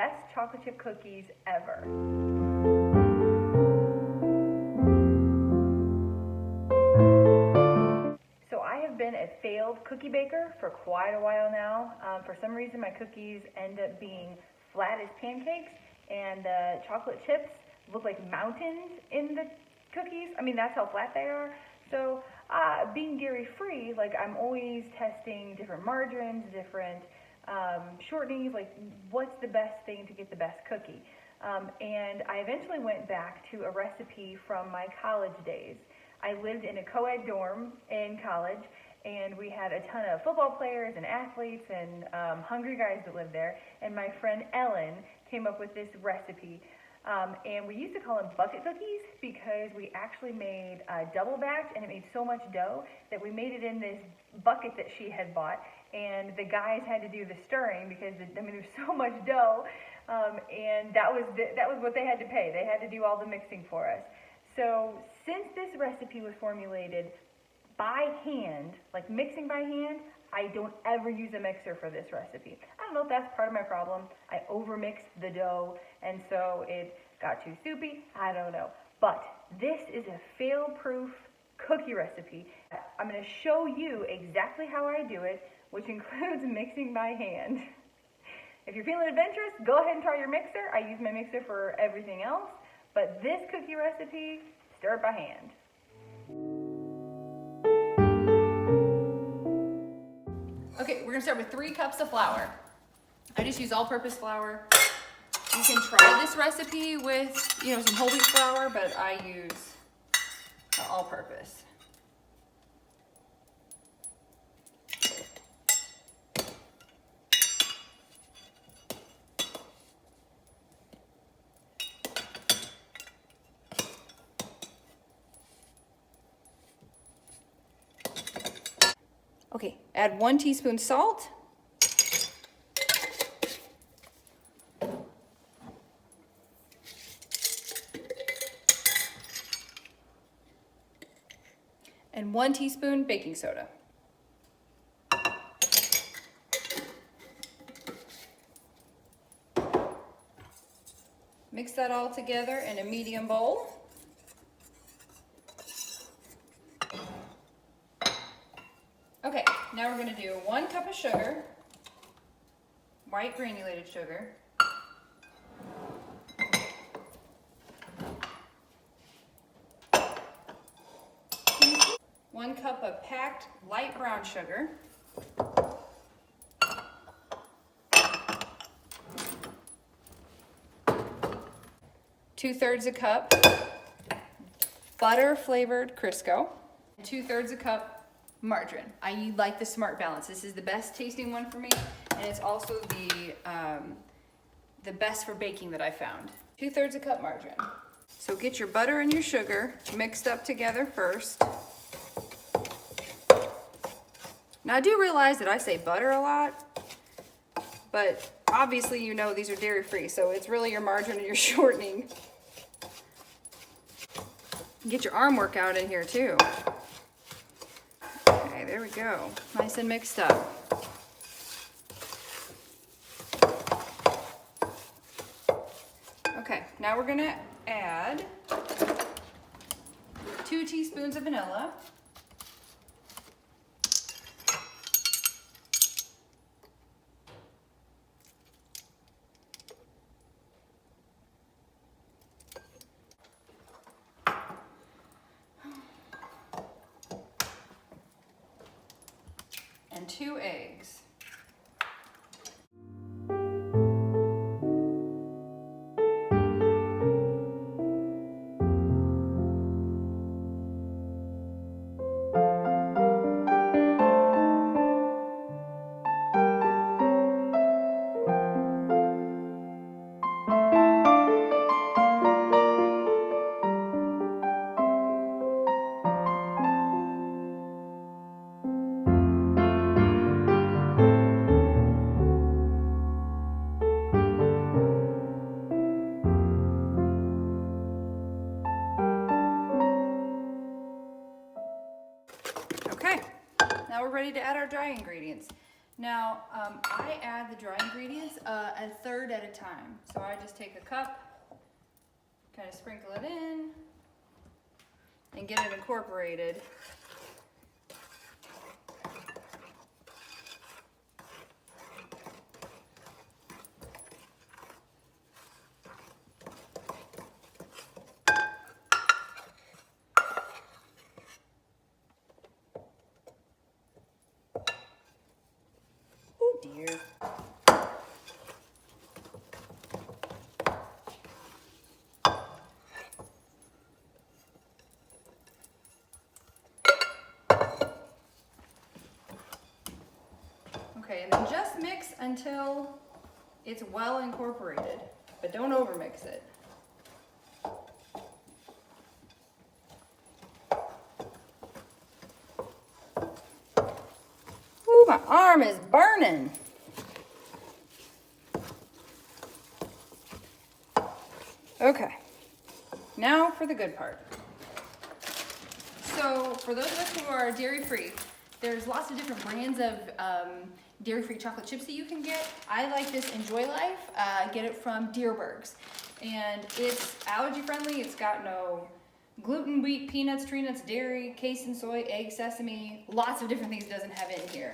best chocolate chip cookies ever. So I have been a failed cookie baker for quite a while now. For some reason my cookies end up being flat as pancakes, and the chocolate chips look like mountains in the cookies. I mean, that's how flat they are. So being dairy-free, like I'm always testing different margarines, different shortenings, like what's the best thing to get the best cookie. And I eventually went back to a recipe from my college days. I lived in a co-ed dorm in college, and we had a ton of football players and athletes and hungry guys that lived there. And my friend Ellen came up with this recipe. And we used to call them bucket cookies because we actually made double batch, and it made so much dough that we made it in this bucket that she had bought, and the guys had to do the stirring because there was so much dough, and that was what they had to pay. They had to do all the mixing for us. So since this recipe was formulated by hand, like mixing by hand, I don't ever use a mixer for this recipe. I don't know if that's part of my problem. I overmixed the dough, and so it got too soupy. I don't know. But this is a fail-proof cookie recipe. I'm going to show you exactly how I do it, which includes mixing by hand. If you're feeling adventurous, go ahead and try your mixer. I use my mixer for everything else, but this cookie recipe, stir it by hand. Okay, we're gonna start with 3 cups of flour. I just use all-purpose flour. You can try this recipe with, some whole wheat flour, but I use all-purpose. Okay, add 1 teaspoon salt. And 1 teaspoon baking soda. Mix that all together in a medium bowl. Okay, now we're going to do 1 cup of sugar, white granulated sugar, 1 cup of packed light brown sugar, 2/3 a cup butter flavored Crisco, and 2/3 a cup margarine. I like the Smart Balance. This is the best tasting one for me, and it's also the best for baking that I found. 2/3 a cup margarine. So get your butter and your sugar mixed up together first. Now I do realize that I say butter a lot, but obviously these are dairy free, so it's really your margarine and your shortening. Get your arm workout in here too. Okay, there we go. Nice and mixed up. Okay, now we're gonna add 2 teaspoons of vanilla. And 2 eggs. Okay, now we're ready to add our dry ingredients. Now, I add the dry ingredients a third at a time. So I just take a cup, kind of sprinkle it in, and get it incorporated. Oh dear. Okay, and then just mix until it's well incorporated, but don't overmix it. Ooh, my arm is burning. Okay, now for the good part. So for those of us who are dairy-free, there's lots of different brands of dairy-free chocolate chips that you can get. I like this Enjoy Life. Get it from Deerberg's. And it's allergy-friendly. It's got no gluten, wheat, peanuts, tree nuts, dairy, casein, soy, egg, sesame. Lots of different things it doesn't have in here.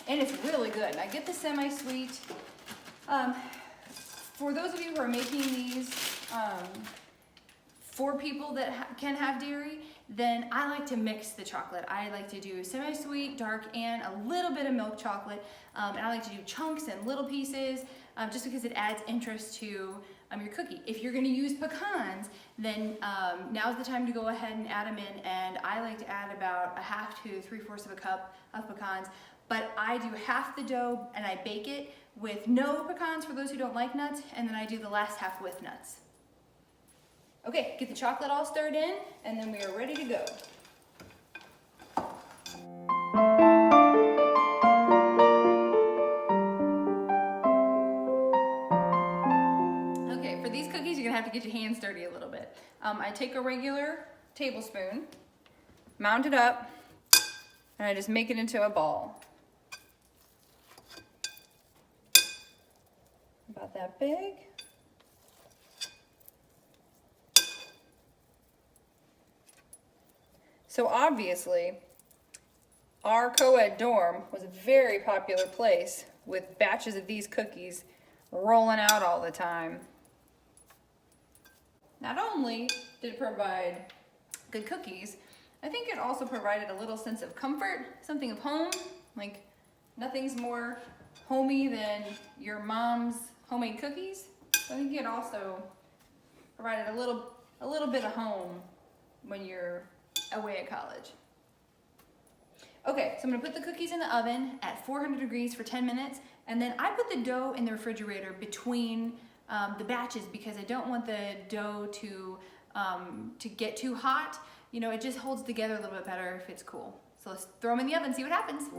And it's really good. I get the semi-sweet. For those of you who are making these for people that can have dairy, then I like to mix the chocolate. I like to do semi-sweet, dark, and a little bit of milk chocolate. And I like to do chunks and little pieces just because it adds interest to your cookie. If you're gonna use pecans, then now's the time to go ahead and add them in. And I like to add about a half to 3/4 of a cup of pecans. But I do half the dough and I bake it with no pecans for those who don't like nuts, and then I do the last half with nuts. Okay, get the chocolate all stirred in, and then we are ready to go. Okay, for these cookies, you're gonna have to get your hands dirty a little bit. I take a regular tablespoon, mount it up, and I just make it into a ball. About that big. So obviously, our co-ed dorm was a very popular place with batches of these cookies rolling out all the time. Not only did it provide good cookies, I think it also provided a little sense of comfort, something of home. Like nothing's more homey than your mom's homemade cookies. So I think it also provided a little bit of home when you're away at college. Okay, so I'm gonna put the cookies in the oven at 400 degrees for 10 minutes, and then I put the dough in the refrigerator between the batches because I don't want the dough to get too hot. You know, it just holds together a little bit better if it's cool. So let's throw them in the oven and see what happens.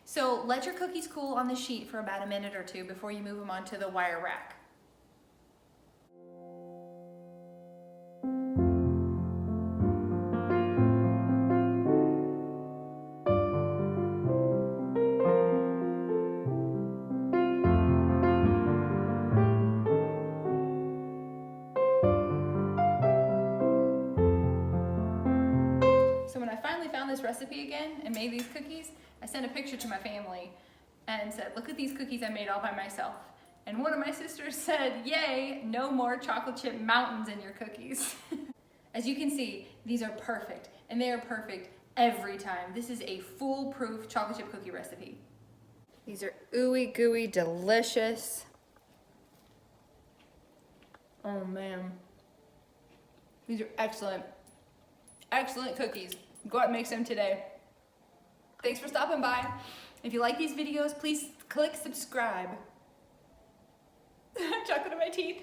So let your cookies cool on the sheet for about a minute or two before you move them onto the wire rack. So when I finally found this recipe again and made these cookies, I sent a picture to my family and said, look at these cookies I made all by myself. And one of my sisters said, yay, no more chocolate chip mountains in your cookies. As you can see, these are perfect, and they are perfect every time. This is a foolproof chocolate chip cookie recipe. These are ooey gooey delicious. Oh man. These are excellent. Excellent cookies. Go out and make some today. Thanks for stopping by. If you like these videos, please click subscribe. Chocolate in my teeth.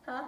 Huh?